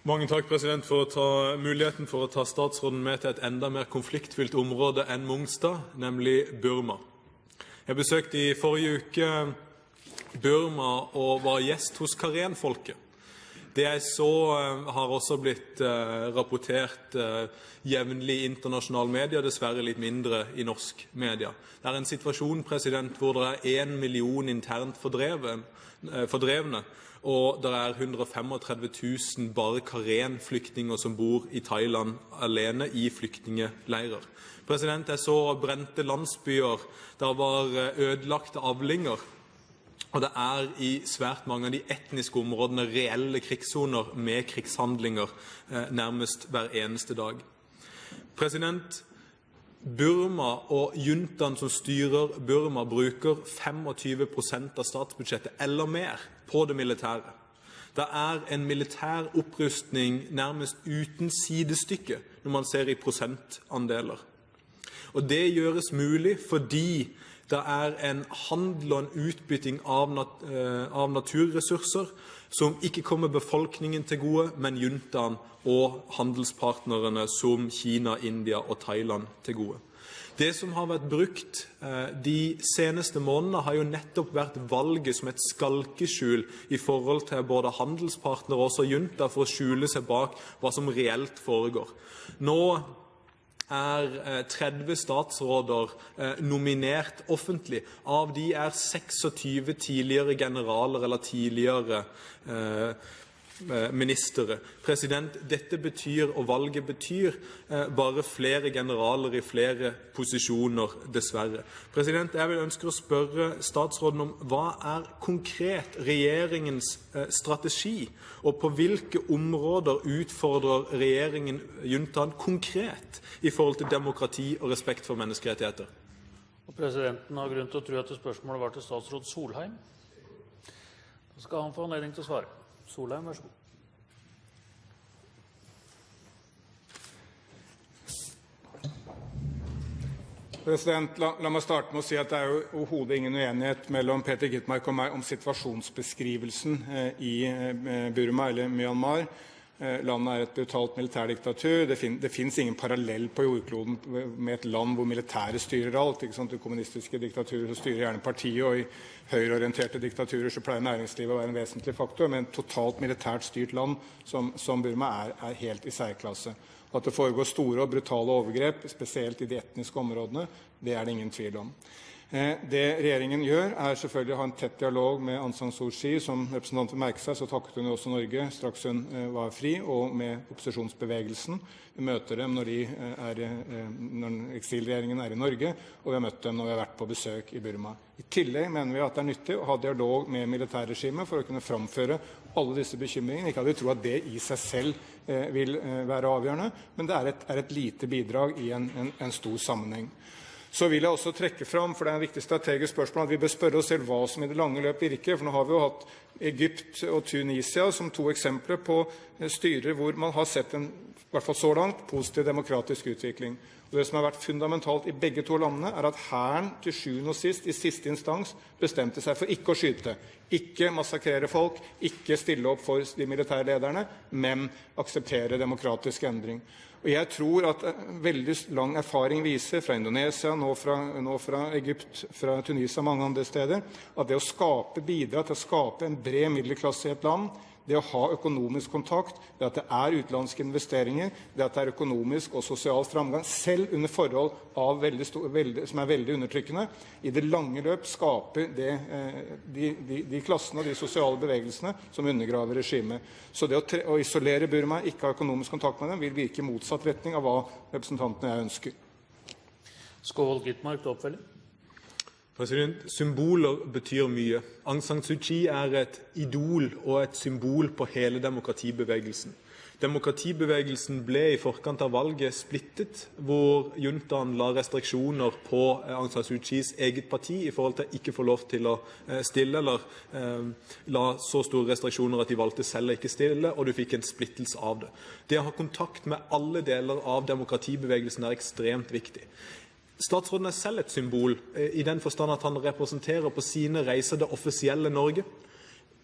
Mange takk, president, for å ta muligheten for å ta statsråden med til et enda mer konfliktfylt område enn Mongstad, nemlig Burma. Jeg besøkte i forrige uke Burma og var gjest hos Karen-folket. Det jeg så har også blitt rapportert jevnlig i internasjonale medier, dessverre litt mindre i norsk media. Det er en situasjon, president, hvor det er 1 million internt fordrevne, og det er 135 000 bare Karen-flyktninger som bor i Thailand alene i flyktningeleirer. President, jeg så brente landsbyer, der var ødelagte avlinger, og det er i svært mange av de etniske områdene reelle krigssoner med krigshandlinger nærmest hver eneste dag. President, Burma og juntaen som styrer Burma bruker 25% av statsbudsjettet eller mer på det militære. Det er en militær opprustning nærmest uten sidestykke når man ser i prosentandeler. Og det gjøres mulig fordi det er en handel og en utbytting av naturressurser som ikke kommer befolkningen til gode, men juntaen og handelspartnerne som Kina, India og Thailand til gode. Det som har vært brukt de seneste månedene har jo nettopp vært valget som et skalkeskjul i forhold til både handelspartnere og også junta for å skjule seg bak hva som reelt foregår. Nå er 30 statsråder nominert offentlig. Av de er 26 tidligere generaler eller tidligere ministere. President, dette betyr, og valget betyr, bare flere generaler i flere posisjoner, dessverre. President, jeg vil ønske å spørre statsråden om hva er konkret regjeringens strategi, og på hvilke områder utfordrer regjeringen juntaen konkret i forhold til demokrati og respekt for menneskerettigheter? Og presidenten har grunn til å tro at spørsmålet var til statsråd Solheim. Da skal han få anledning til å svare. Solheim, vær så god. President, la meg starte med å si at det er jo overhodet ingen uenighet mellom Peter Gitmark og meg om situasjonsbeskrivelsen i Burma eller Myanmar. Landet er et brutalt militærdiktatur. Det finnes ingen parallell på jordkloden med et land hvor militæret styrer alt. Ikke sant? I kommunistiske diktaturer så styrer gjerne partiet, og i høyreorienterte diktaturer så pleier næringslivet å være en vesentlig faktor. Men et totalt militært styrt land som Burma er helt i særklasse. At det foregår store og brutale overgrep, spesielt i de etniske områdene, det er det ingen tvil om. Det regjeringen gjør, er selvfølgelig å ha en tett dialog med Aung San Suu Kyi. Som representanten merker seg, så takket hun også Norge straks hun var fri, og med opposisjonsbevegelsen. Vi møter dem når eksilregjeringen er i Norge, og vi har møtt dem når vi har vært på besøk i Burma. I tillegg mener vi at det er nyttig å ha dialog med militærregimet for å kunne framføre alle disse bekymringene. Ikke at vi tror at det i seg selv vil være avgjørende, men det er et lite bidrag i en stor sammenheng. Så vil jeg også trekke fram, for det er en viktig strategisk spørsmål, at vi bør spørre oss selv hva som i det lange løp virker. For nå har vi jo hatt Egypt og Tunisia som to eksempler på styrer hvor man har sett i hvert fall så langt, positiv demokratisk utvikling. Og det som har vært fundamentalt i begge to landene, er at hæren til sjuende og sist, i siste instans, bestemte seg for ikke å skyte, ikke massakrere folk, ikke stille opp for de militære lederne, men akseptere demokratisk endring. Og jeg tror at veldig lang erfaring viser fra Indonesia, nå fra Egypt, fra Tunisia og mange andre steder, at det å bidra til å skape en bred middelklasse i et land, det å ha økonomisk kontakt, det at det er utenlandske investeringer, det at det er økonomisk og sosial framgang, selv under forhold som er veldig undertrykkende, i det lange løp skaper de klassene og de sosiale bevegelsene som undergraver regimet. Så det å isolere Burma, ikke ha økonomisk kontakt med dem, vil virke i motsatt retning av hva representanten og jeg ønsker. Skål Gitmark til oppfølging. President, symboler betyr mye. Aung San Suu Kyi er et idol og et symbol på hele demokratibevegelsen. Demokratibevegelsen ble i forkant av valget splittet, hvor juntaen la restriksjoner på Aung San Suu Kyis eget parti i forhold til ikke få lov til å stille, eller la så store restriksjoner at de valgte selv å ikke stille, og du fikk en splittelse av det. Det å ha kontakt med alle deler av demokratibevegelsen er ekstremt viktig. Statsråden er selv et symbol, i den forstand at han representerer på sine reiser det offisielle Norge.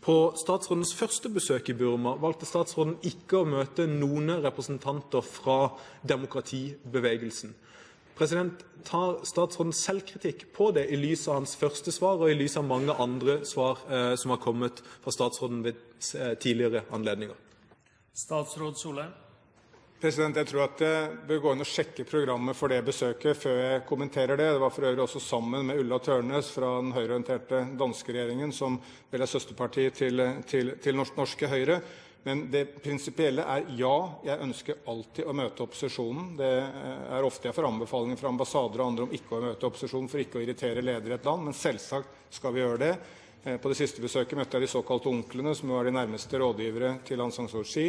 På statsrådens første besøk i Burma valgte statsråden ikke å møte noen representanter fra demokratibevegelsen. Tar statsråden selvkritikk på det i lys av hans første svar og i lys av mange andre svar som har kommet fra statsråden ved tidligere anledninger? Statsråd Solheim. Jeg tror at jeg bør gå inn og sjekke programmet for det besøket før jeg kommenterer det. Det var for øvrig også sammen med Ulla Tørnes fra den høyreorienterte danske regjeringen, som vel er søsterparti til norske Høyre. Men det prinsipielle ja, jeg ønsker alltid å møte opposisjonen. Det er ofte jeg får anbefalinger fra ambassader og andre om ikke å møte opposisjonen for ikke å irritere ledere i et land, men selvsagt skal vi gjøre det. På det siste besøket møtte jeg de såkalte onklene, som er de nærmeste rådgivere til Aung San Suu Kyi.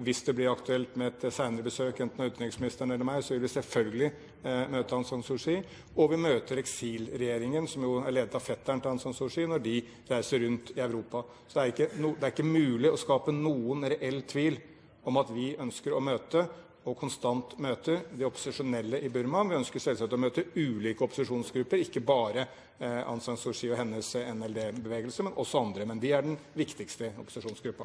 Hvis det blir aktuelt med et senere besøk, enten av utenriksministeren eller meg, så vil vi selvfølgelig møte Aung San Suu Kyi. Og vi møter eksilregjeringen, som jo er ledet av fetteren til Aung San Suu Kyi, når de reiser rundt i Europa. Så det er ikke mulig å skape noen reell tvil om at vi ønsker å møte og konstant møte de opposisjonelle i Burma. Vi ønsker selvsagt å møte ulike opposisjonsgrupper, ikke bare Aung San Suu Kyi og hennes NLD-bevegelse, men også andre. Men de er den viktigste opposisjonsgruppa.